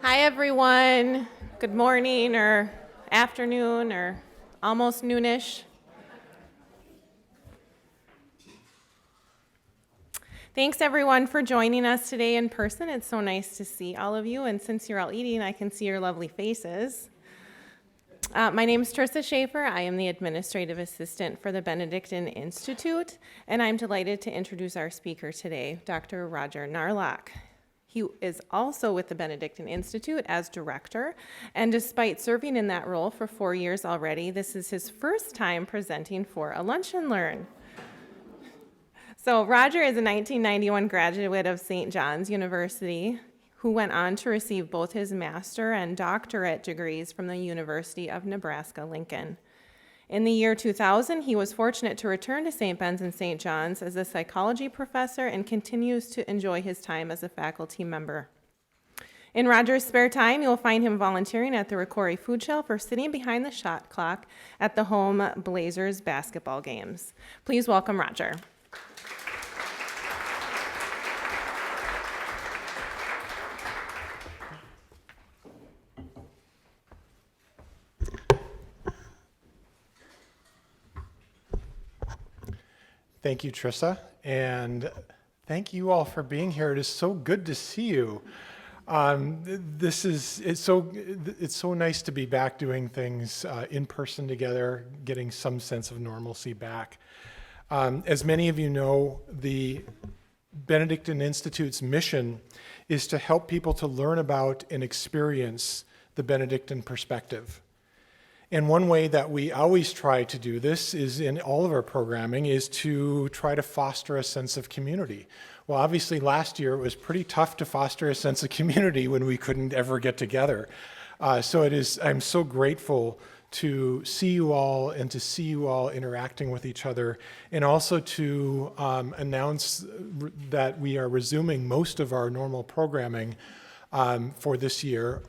Hi, everyone. Good morning or afternoon or almost noonish. Thanks, everyone, for joining us today in person. It's so nice to see all of you, and since you're all eating, I can see your lovely faces. My name is Trissa Schaefer. I am the Administrative Assistant for the Benedictine Institute, and I'm delighted to introduce our speaker today, Dr. Rodger Narloch. He is also with the Benedictine Institute as director, and despite serving in that role for 4 years already, this is his first time presenting for a Lunch and Learn. So Rodger is a 1991 graduate of St. John's University, who went on to receive both his master and doctorate degrees from the University of Nebraska-Lincoln. In the year 2000, he was fortunate to return to St. Ben's and St. John's as a psychology professor and continues to enjoy his time as a faculty member. In Rodger's spare time, you'll find him volunteering at the Ricori Food Shelf or sitting behind the shot clock at the home Blazers basketball games. Please welcome Rodger. Thank you, Trissa, and thank you all for being here. It is so good to see you. It's so nice to be back doing things in person together, getting some sense of normalcy back. As many of you know, the Benedictine Institute's mission is to help people to learn about and experience the Benedictine perspective. And one way that we always try to do this is in all of our programming is to try to foster a sense of community. Well, obviously last year it was pretty tough to foster a sense of community when we couldn't ever get together. I'm so grateful to see you all and to see you all interacting with each other, and also to announce that we are resuming most of our normal programming for this year,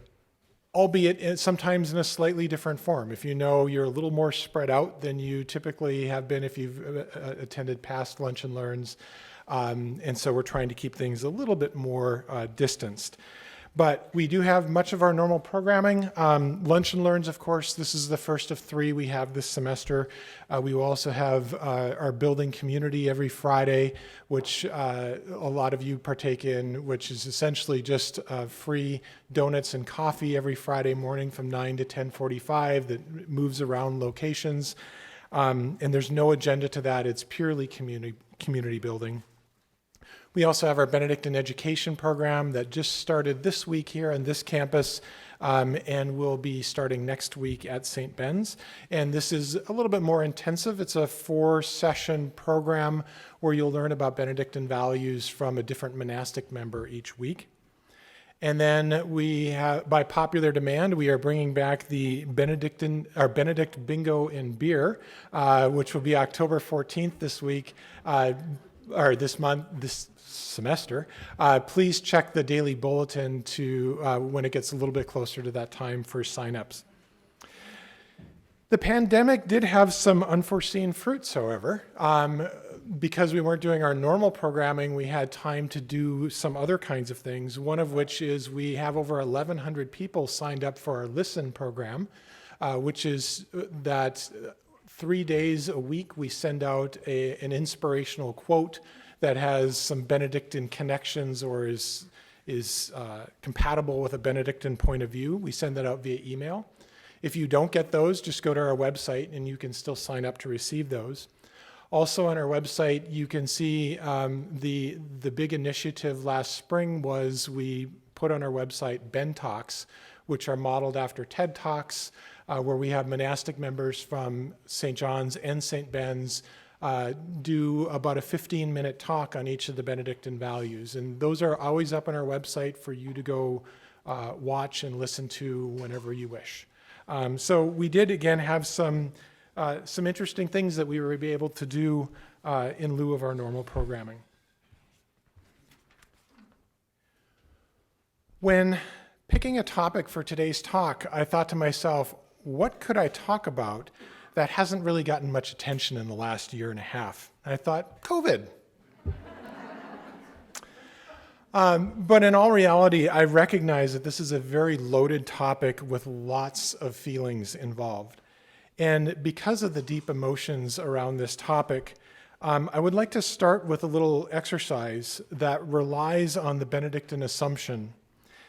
albeit sometimes in a slightly different form. If you know, you're a little more spread out than you typically have been if you've attended past Lunch and Learns. And so we're trying to keep things a little bit more distanced. But we do have much of our normal programming. Lunch and Learns, of course, this is the first of 3 we have this semester. We will also have our building community every Friday, which a lot of you partake in, which is essentially just free donuts and coffee every Friday morning from 9 to 10:45 that moves around locations. And there's no agenda to that. It's purely community building. We also have our Benedictine education program that just started this week here on this campus and will be starting next week at St. Ben's. And this is a little bit more intensive. It's a 4-session program where you'll learn about Benedictine values from a different monastic member each week. And then we have, by popular demand, we are bringing back the Benedict Bingo and Beer, which will be October 14th this week, or this month, this semester. Please check the daily bulletin to when it gets a little bit closer to that time for signups. The pandemic did have some unforeseen fruits, however. Because we weren't doing our normal programming, we had time to do some other kinds of things, one of which is we have over 1,100 people signed up for our Listen program, which is that 3 days a week we send out an inspirational quote that has some Benedictine connections or is compatible with a Benedictine point of view. We send that out via email. If you don't get those, just go to our website and you can still sign up to receive those. Also on our website, you can see the big initiative last spring was we put on our website Ben Talks, which are modeled after TED Talks, where we have monastic members from St. John's and St. Ben's do about a 15-minute talk on each of the Benedictine values. And those are always up on our website for you to go watch and listen to whenever you wish. So we did, again, have some interesting things that we were able to do in lieu of our normal programming. When picking a topic for today's talk, I thought to myself, what could I talk about that hasn't really gotten much attention in the last year and a half? And I thought, COVID. But in all reality, I recognize that this is a very loaded topic with lots of feelings involved. And because of the deep emotions around this topic, I would like to start with a little exercise that relies on the Benedictine assumption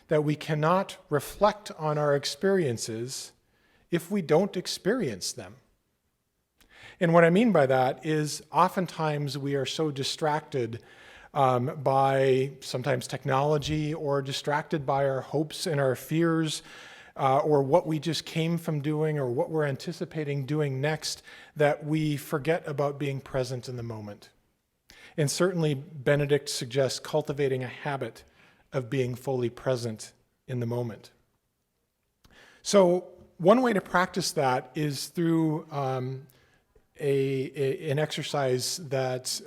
that we cannot reflect on our experiences if we don't experience them. And what I mean by that is oftentimes we are so distracted by sometimes technology or distracted by our hopes and our fears or what we just came from doing or what we're anticipating doing next that we forget about being present in the moment. And certainly Benedict suggests cultivating a habit of being fully present in the moment. So one way to practice that is through an exercise that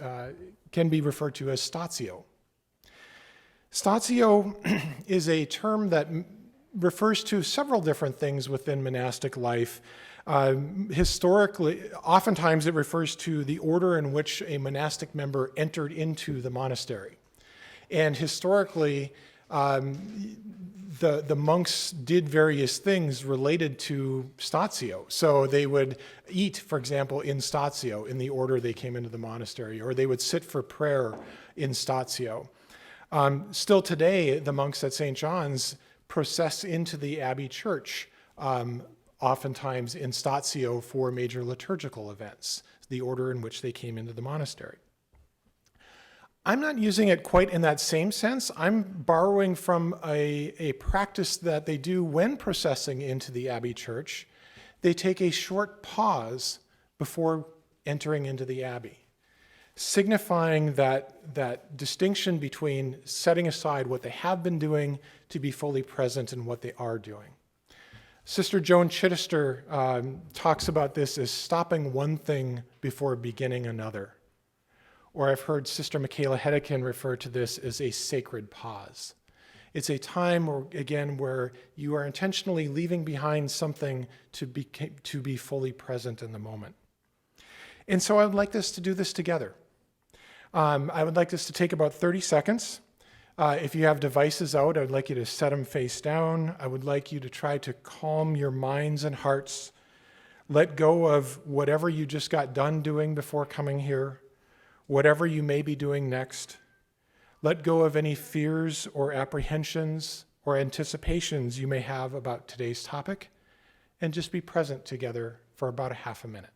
can be referred to as statio. Statio is a term that refers to several different things within monastic life. Historically, oftentimes it refers to the order in which a monastic member entered into the monastery. And historically, the monks did various things related to statio. So they would eat, for example, in statio, in the order they came into the monastery, or they would sit for prayer in statio. Still today, the monks at St. John's process into the Abbey Church, oftentimes in statio for major liturgical events, the order in which they came into the monastery. I'm not using it quite in that same sense. I'm borrowing from a practice that they do when processing into the Abbey Church. They take a short pause before entering into the Abbey, signifying that distinction between setting aside what they have been doing to be fully present in what they are doing. Sister Joan Chittister talks about this as stopping one thing before beginning another. Or I've heard Sister Michaela Hedekin refer to this as a sacred pause. It's a time, where you are intentionally leaving behind something to be fully present in the moment. And so I would like us to do this together. I would like this to take about 30 seconds. If you have devices out, I would like you to set them face down. I would like you to try to calm your minds and hearts. Let go of whatever you just got done doing before coming here. Whatever you may be doing next, let go of any fears or apprehensions or anticipations you may have about today's topic, and just be present together for about a half a minute.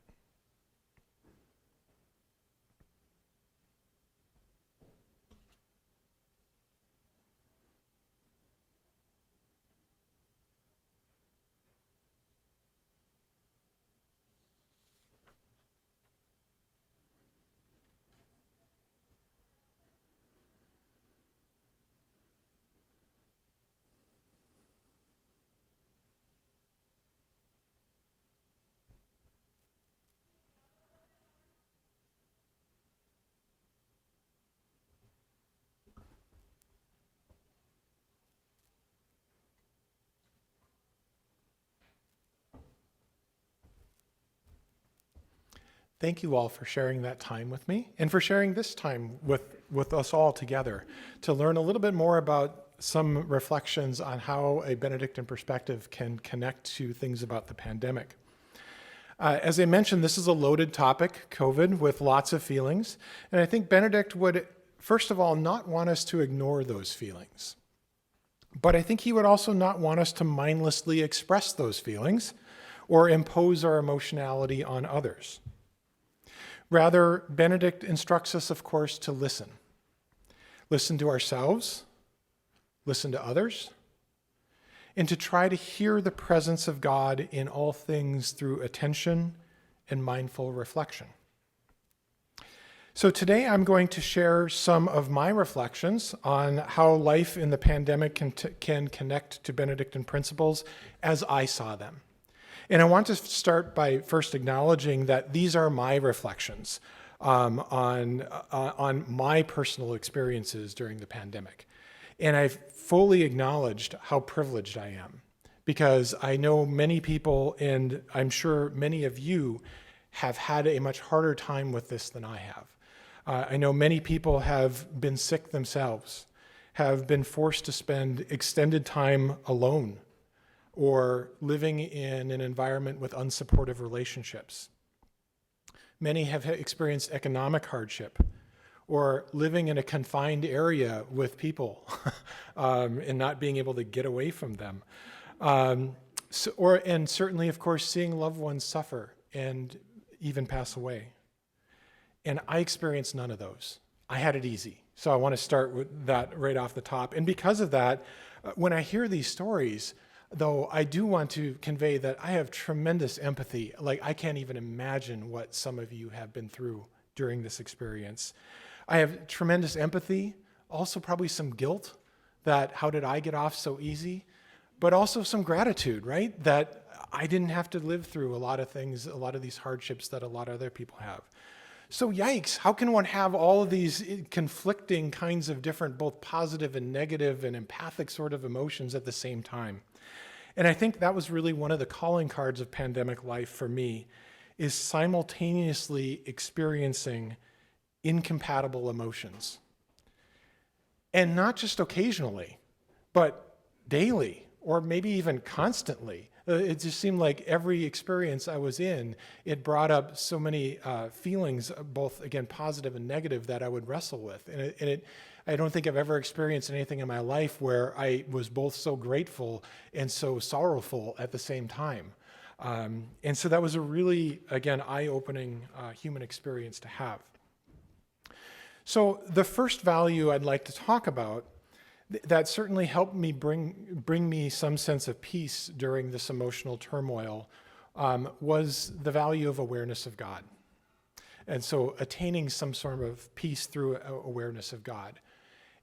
Thank you all for sharing that time with me and for sharing this time with us all together to learn a little bit more about some reflections on how a Benedictine perspective can connect to things about the pandemic. As I mentioned, this is a loaded topic, COVID, with lots of feelings. And I think Benedict would, first of all, not want us to ignore those feelings. But I think he would also not want us to mindlessly express those feelings or impose our emotionality on others. Rather, Benedict instructs us, of course, to listen. Listen to ourselves, listen to others, and to try to hear the presence of God in all things through attention and mindful reflection. So today I'm going to share some of my reflections on how life in the pandemic can connect to Benedictine principles as I saw them. And I want to start by first acknowledging that these are my reflections on my personal experiences during the pandemic. And I've fully acknowledged how privileged I am because I know many people, and I'm sure many of you, have had a much harder time with this than I have. I know many people have been sick themselves, have been forced to spend extended time alone or living in an environment with unsupportive relationships. Many have experienced economic hardship or living in a confined area with people and not being able to get away from them. And certainly, of course, seeing loved ones suffer and even pass away. And I experienced none of those. I had it easy. So I want to start with that right off the top. And because of that, when I hear these stories, though, I do want to convey that I have tremendous empathy. Like, I can't even imagine what some of you have been through during this experience. I have tremendous empathy, also probably some guilt that how did I get off so easy, but also some gratitude, right? That I didn't have to live through a lot of things, a lot of these hardships that a lot of other people have. So yikes, how can one have all of these conflicting kinds of different, both positive and negative and empathic sort of emotions at the same time? And I think that was really one of the calling cards of pandemic life for me, is simultaneously experiencing incompatible emotions. And not just occasionally, but daily, or maybe even constantly. It just seemed like every experience I was in, it brought up so many feelings, both, again, positive and negative, that I would wrestle with. I don't think I've ever experienced anything in my life where I was both so grateful and so sorrowful at the same time. And so that was a really, again, eye-opening human experience to have. So the first value I'd like to talk about that certainly helped me bring me some sense of peace during this emotional turmoil was the value of awareness of God. And so attaining some sort of peace through awareness of God.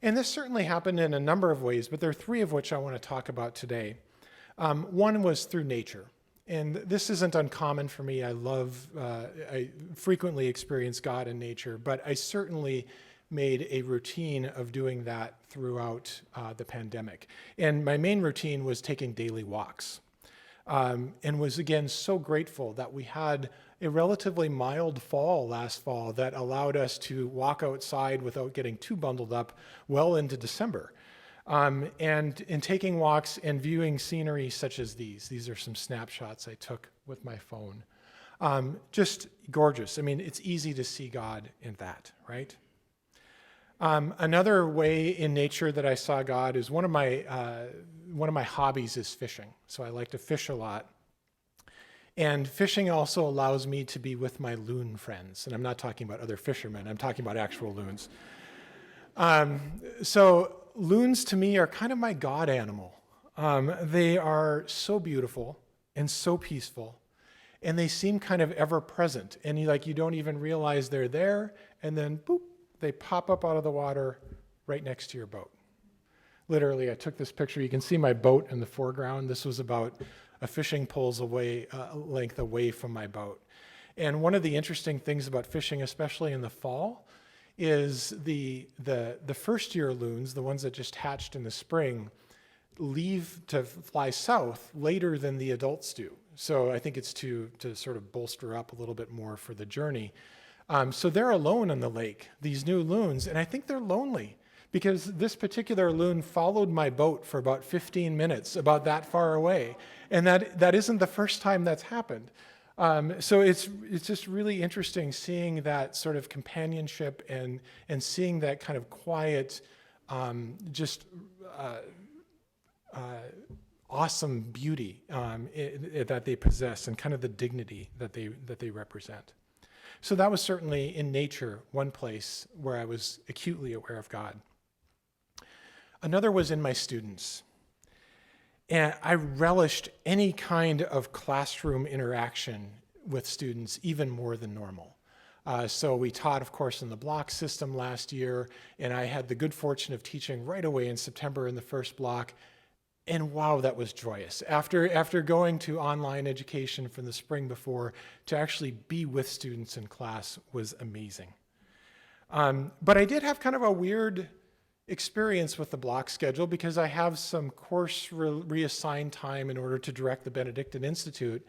And this certainly happened in a number of ways, but there are three of which I want to talk about today. One was through nature. And this isn't uncommon for me. I frequently experience God in nature, but I certainly made a routine of doing that throughout the pandemic. And my main routine was taking daily walks. And was, again, so grateful that we had a relatively mild fall last fall that allowed us to walk outside without getting too bundled up well into December. And in taking walks and viewing scenery such as these are some snapshots I took with my phone. Just gorgeous. I mean, it's easy to see God in that, right? Another way in nature that I saw God is one of my hobbies is fishing. So I like to fish a lot. And fishing also allows me to be with my loon friends. And I'm not talking about other fishermen. I'm talking about actual loons. So loons to me are kind of my God animal. They are so beautiful and so peaceful. And they seem kind of ever present. And you don't even realize they're there. And then, boop, they pop up out of the water right next to your boat. Literally, I took this picture. You can see my boat in the foreground. This was about a fishing pole's length away from my boat. And one of the interesting things about fishing, especially in the fall, is the first year loons, the ones that just hatched in the spring, leave to fly south later than the adults do. So I think it's to sort of bolster up a little bit more for the journey. So they're alone on the lake, these new loons, and I think they're lonely because this particular loon followed my boat for about 15 minutes, about that far away. And that isn't the first time that's happened. So it's just really interesting seeing that sort of companionship and seeing that kind of quiet, awesome beauty that they possess and kind of the dignity that they represent. So that was certainly in nature one place where I was acutely aware of God. Another was in my students. And I relished any kind of classroom interaction with students even more than normal. So we taught, of course, in the block system last year, and I had the good fortune of teaching right away in September in the first block. And wow, that was joyous. After going to online education from the spring before, to actually be with students in class was amazing. But I did have kind of a weird experience with the block schedule because I have some course reassigned time in order to direct the Benedictine Institute.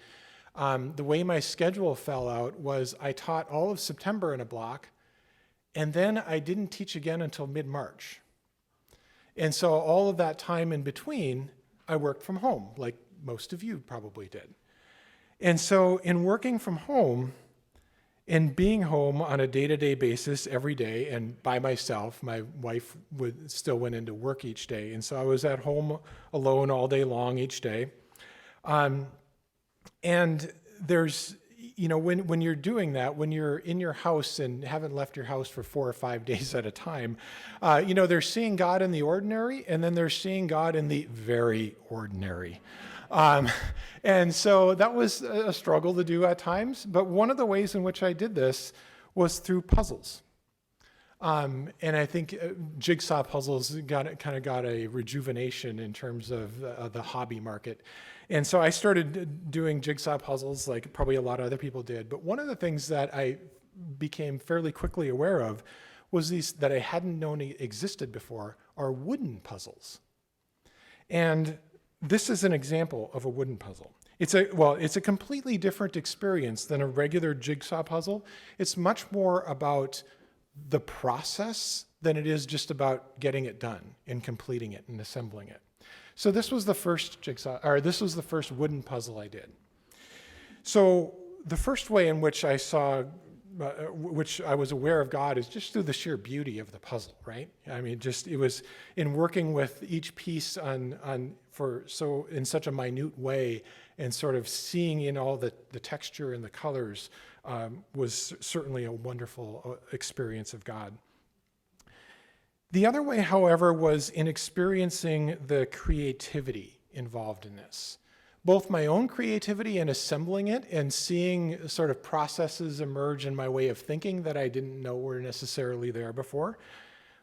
The way my schedule fell out was I taught all of September in a block, and then I didn't teach again until mid-March. And so all of that time in between, I worked from home, like most of you probably did. And so in working from home and being home on a day-to-day basis every day and by myself, my wife still went into work each day. And so I was at home alone all day long each day. And there's, when you're doing that, when you're in your house and haven't left your house for 4 or 5 days at a time, they're seeing God in the ordinary, and then they're seeing God in the very ordinary. And so that was a struggle to do at times, but one of the ways in which I did this was through puzzles. And I think jigsaw puzzles got a rejuvenation in terms of the hobby market. And so I started doing jigsaw puzzles like probably a lot of other people did. But one of the things that I became fairly quickly aware of was these that I hadn't known existed before are wooden puzzles. And this is an example of a wooden puzzle. It's a completely different experience than a regular jigsaw puzzle. It's much more about the process than it is just about getting it done and completing it and assembling it. So this was the first wooden puzzle I did. So the first way in which I saw, which I was aware of God is just through the sheer beauty of the puzzle, right? I mean, it was in working with each piece in such a minute way and sort of seeing in all the texture and the colors was certainly a wonderful experience of God. The other way, however, was in experiencing the creativity involved in this. Both my own creativity in assembling it and seeing sort of processes emerge in my way of thinking that I didn't know were necessarily there before,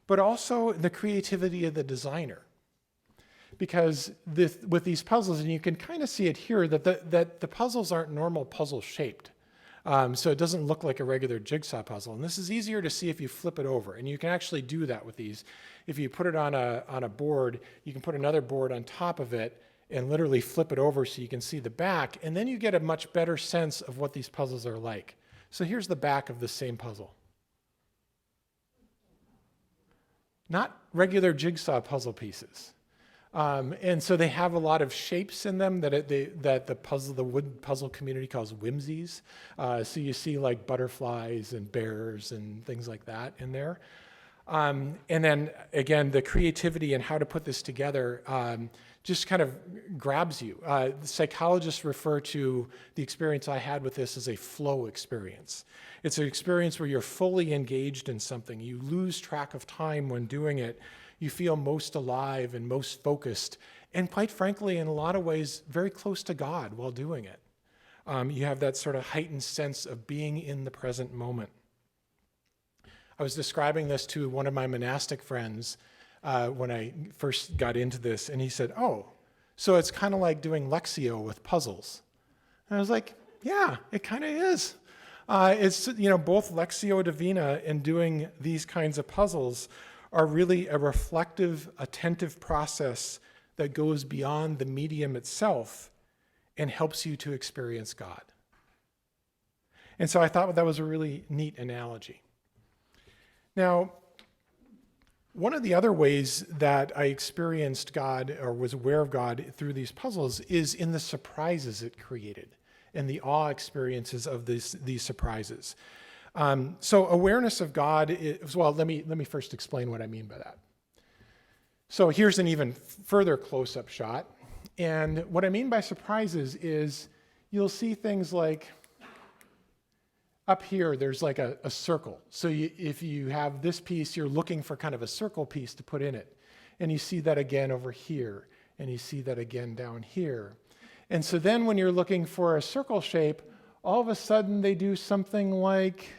but also the creativity of the designer. Because with these puzzles, and you can kind of see it here, that the puzzles aren't normal puzzle shaped. So it doesn't look like a regular jigsaw puzzle. And this is easier to see if you flip it over. And you can actually do that with these. If you put it on a board, you can put another board on top of it and literally flip it over so you can see the back. And then you get a much better sense of what these puzzles are like. So here's the back of the same puzzle. Not regular jigsaw puzzle pieces. And so they have a lot of shapes in them that the wood puzzle community calls whimsies. So you see like butterflies and bears and things like that in there. And then again, the creativity and how to put this together just kind of grabs you. Psychologists refer to the experience I had with this as a flow experience. It's an experience where you're fully engaged in something. You lose track of time when doing it. You feel most alive and most focused, and quite frankly, in a lot of ways, very close to God while doing it. You have that sort of heightened sense of being in the present moment. I was describing this to one of my monastic friends when I first got into this, and he said, "Oh, so it's kind of like doing Lectio with puzzles." And I was like, "Yeah, it kind of is." It's both Lectio Divina and doing these kinds of puzzles are really a reflective, attentive process that goes beyond the medium itself and helps you to experience God. And so I thought that was a really neat analogy. Now, one of the other ways that I experienced God or was aware of God through these puzzles is in the surprises it created and the awe experiences of these surprises. So awareness of God is, well, let me first explain what I mean by that. So here's an even further close-up shot. And what I mean by surprises is you'll see things like up here, there's like a circle. So if you have this piece, you're looking for kind of a circle piece to put in it. And you see that again over here. And you see that again down here. And so then when you're looking for a circle shape, all of a sudden they do something like,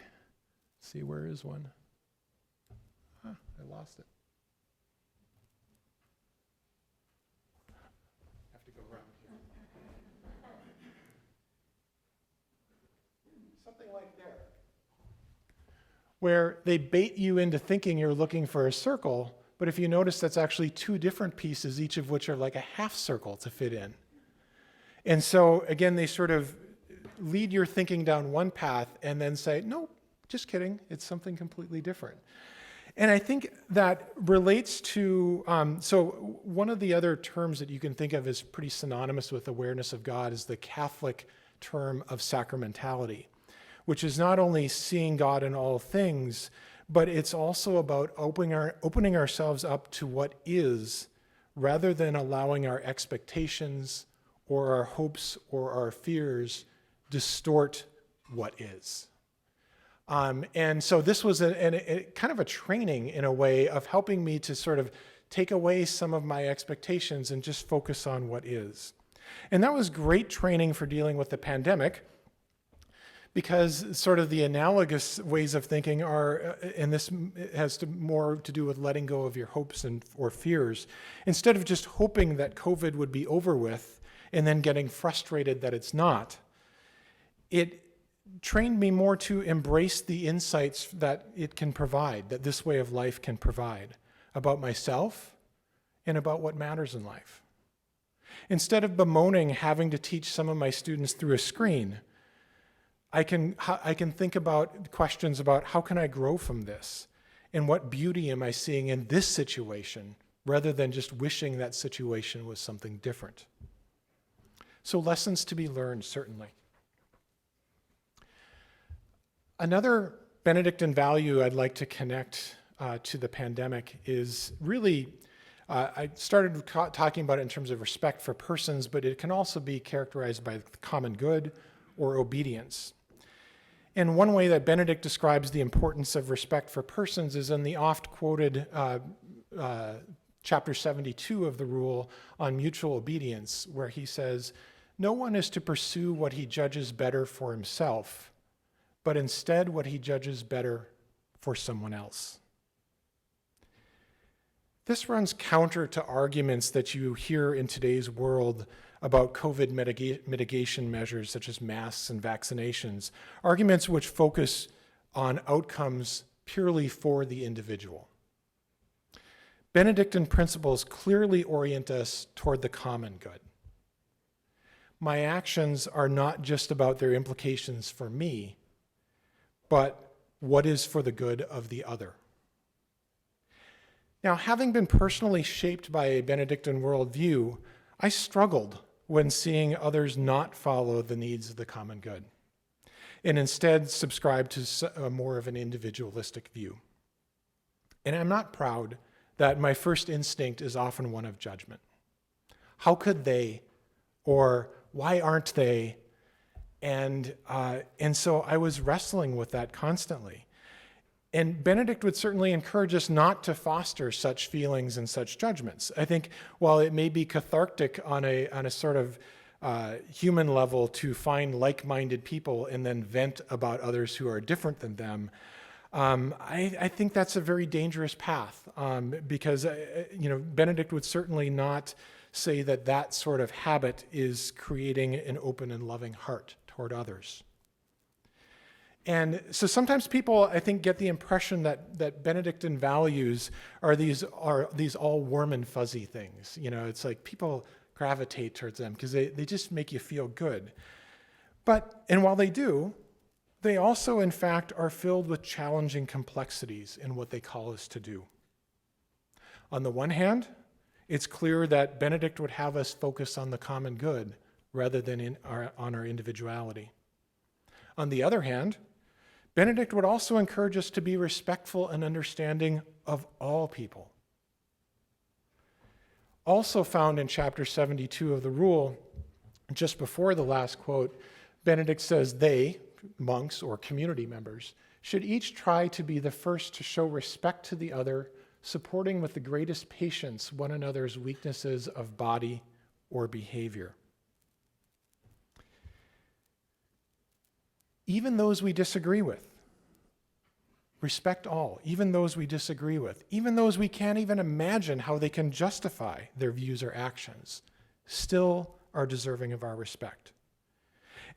let's see, where is one? I lost it. Have to go around here. Something like there. Where they bait you into thinking you're looking for a circle, but if you notice that's actually two different pieces, each of which are like a half circle to fit in. And so again, they sort of lead your thinking down one path and then say, no, just kidding, it's something completely different. And I think that relates to, so one of the other terms that you can think of as pretty synonymous with awareness of God is the Catholic term of sacramentality, which is not only seeing God in all things, but it's also about opening ourselves up to what is, rather than allowing our expectations or our hopes or our fears distort what is. And so this was a kind of a training in a way of helping me to sort of take away some of my expectations and just focus on what is. And that was great training for dealing with the pandemic, because sort of the analogous ways of thinking are, and this has more to do with letting go of your hopes or fears, instead of just hoping that COVID would be over with and then getting frustrated that it's not, it trained me more to embrace the insights that it can provide, that this way of life can provide, about myself and about what matters in life. Instead of bemoaning having to teach some of my students through a screen, I can think about questions about how can I grow from this, and what beauty am I seeing in this situation, rather than just wishing that situation was something different. So lessons to be learned, certainly. Another Benedictine value I'd like to connect to the pandemic is really, I started talking about it in terms of respect for persons, but it can also be characterized by the common good or obedience. And one way that Benedict describes the importance of respect for persons is in the oft-quoted chapter 72 of the Rule on Mutual Obedience, where he says, "No one is to pursue what he judges better for himself, but instead what he judges better for someone else." This runs counter to arguments that you hear in today's world about COVID mitigation measures such as masks and vaccinations, arguments which focus on outcomes purely for the individual. Benedictine principles clearly orient us toward the common good. My actions are not just about their implications for me, but what is for the good of the other. Now, having been personally shaped by a Benedictine worldview, I struggled when seeing others not follow the needs of the common good, and instead subscribe to more of an individualistic view. And I'm not proud that my first instinct is often one of judgment. How could they, or why aren't they? And so I was wrestling with that constantly. And Benedict would certainly encourage us not to foster such feelings and such judgments. I think while it may be cathartic on a sort of human level to find like-minded people and then vent about others who are different than them, I think that's a very dangerous path, because Benedict would certainly not say that that sort of habit is creating an open and loving heart toward others. And so sometimes people, I think, get the impression that Benedictine values are these all warm and fuzzy things. It's like people gravitate towards them because they just make you feel good. And while they do, they also, in fact, are filled with challenging complexities in what they call us to do. On the one hand, it's clear that Benedict would have us focus on the common good rather than on our individuality. On the other hand, Benedict would also encourage us to be respectful and understanding of all people. Also found in chapter 72 of the Rule, just before the last quote, Benedict says they, monks or community members, should each try to be the first to show respect to the other, supporting with the greatest patience one another's weaknesses of body or behavior. Even those we disagree with. Respect all, even those we disagree with, even those we can't even imagine how they can justify their views or actions, still are deserving of our respect.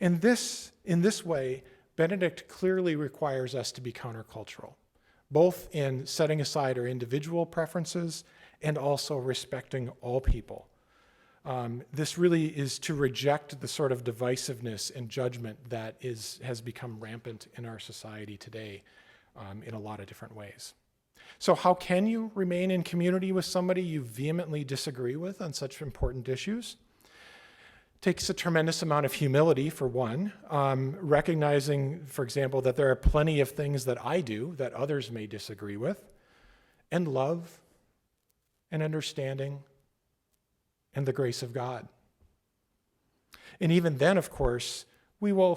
In this way, Benedict clearly requires us to be countercultural, both in setting aside our individual preferences and also respecting all people. This really is to reject the sort of divisiveness and judgment that has become rampant in our society today in a lot of different ways. So how can you remain in community with somebody you vehemently disagree with on such important issues? Takes a tremendous amount of humility, for one, recognizing, for example, that there are plenty of things that I do that others may disagree with, and love and understanding and the grace of God. And even then, of course, we will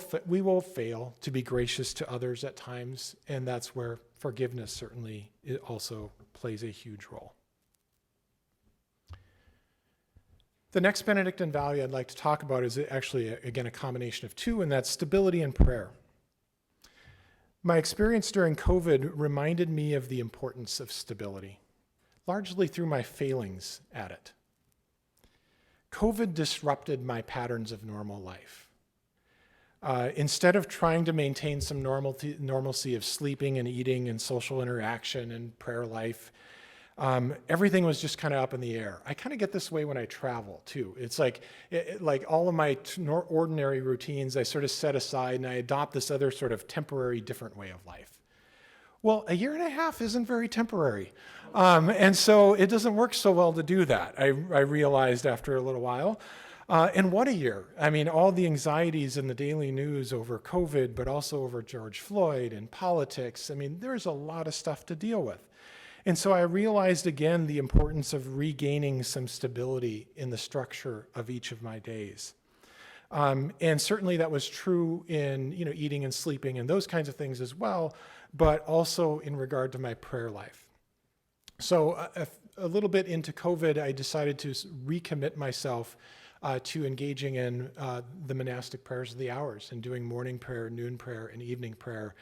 fail to be gracious to others at times, and that's where forgiveness certainly also plays a huge role. The next Benedictine value I'd like to talk about is actually, again, a combination of two, and that's stability and prayer. My experience during COVID reminded me of the importance of stability, largely through my failings at it. COVID disrupted my patterns of normal life. Instead of trying to maintain some normalcy of sleeping and eating and social interaction and prayer life, everything was just kind of up in the air. I kind of get this way when I travel too. It's like all of my ordinary routines I sort of set aside and I adopt this other sort of temporary different way of life. Well, a year and a half isn't very temporary. And so it doesn't work so well to do that, I realized after a little while. And what a year. I mean, all the anxieties in the daily news over COVID, but also over George Floyd and politics. I mean, there's a lot of stuff to deal with. And so I realized again the importance of regaining some stability in the structure of each of my days. And certainly that was true in eating and sleeping and those kinds of things as well, but also in regard to my prayer life. So a little bit into COVID, I decided to recommit myself to engaging in the monastic prayers of the hours and doing morning prayer, noon prayer, and evening prayer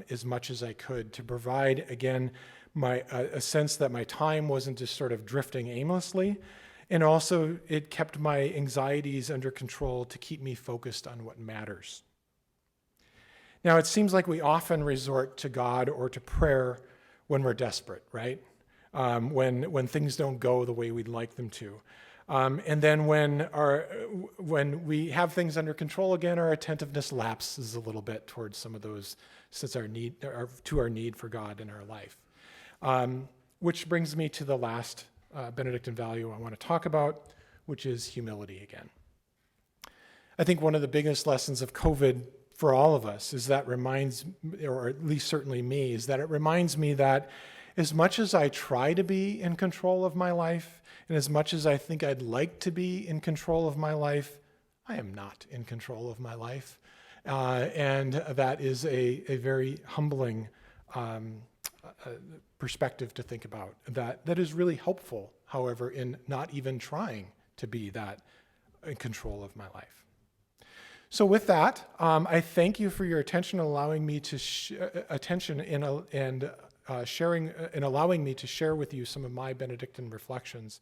as much as I could to provide, again, a sense that my time wasn't just sort of drifting aimlessly, and also it kept my anxieties under control to keep me focused on what matters. Now, it seems like we often resort to God or to prayer when we're desperate, right? When things don't go the way we'd like them to. And then when we have things under control again, our attentiveness lapses a little bit towards some of those, since our need for God in our life. Which brings me to the last Benedictine value I want to talk about, which is humility again. I think one of the biggest lessons of COVID for all of us is that or at least certainly me, is that it reminds me that as much as I try to be in control of my life, and as much as I think I'd like to be in control of my life, I am not in control of my life. And that is a very humbling perspective to think about. That is really helpful, however, in not even trying to be that in control of my life. So with that, I thank you for your attention, allowing me to sharing and allowing me to share with you some of my Benedictine reflections.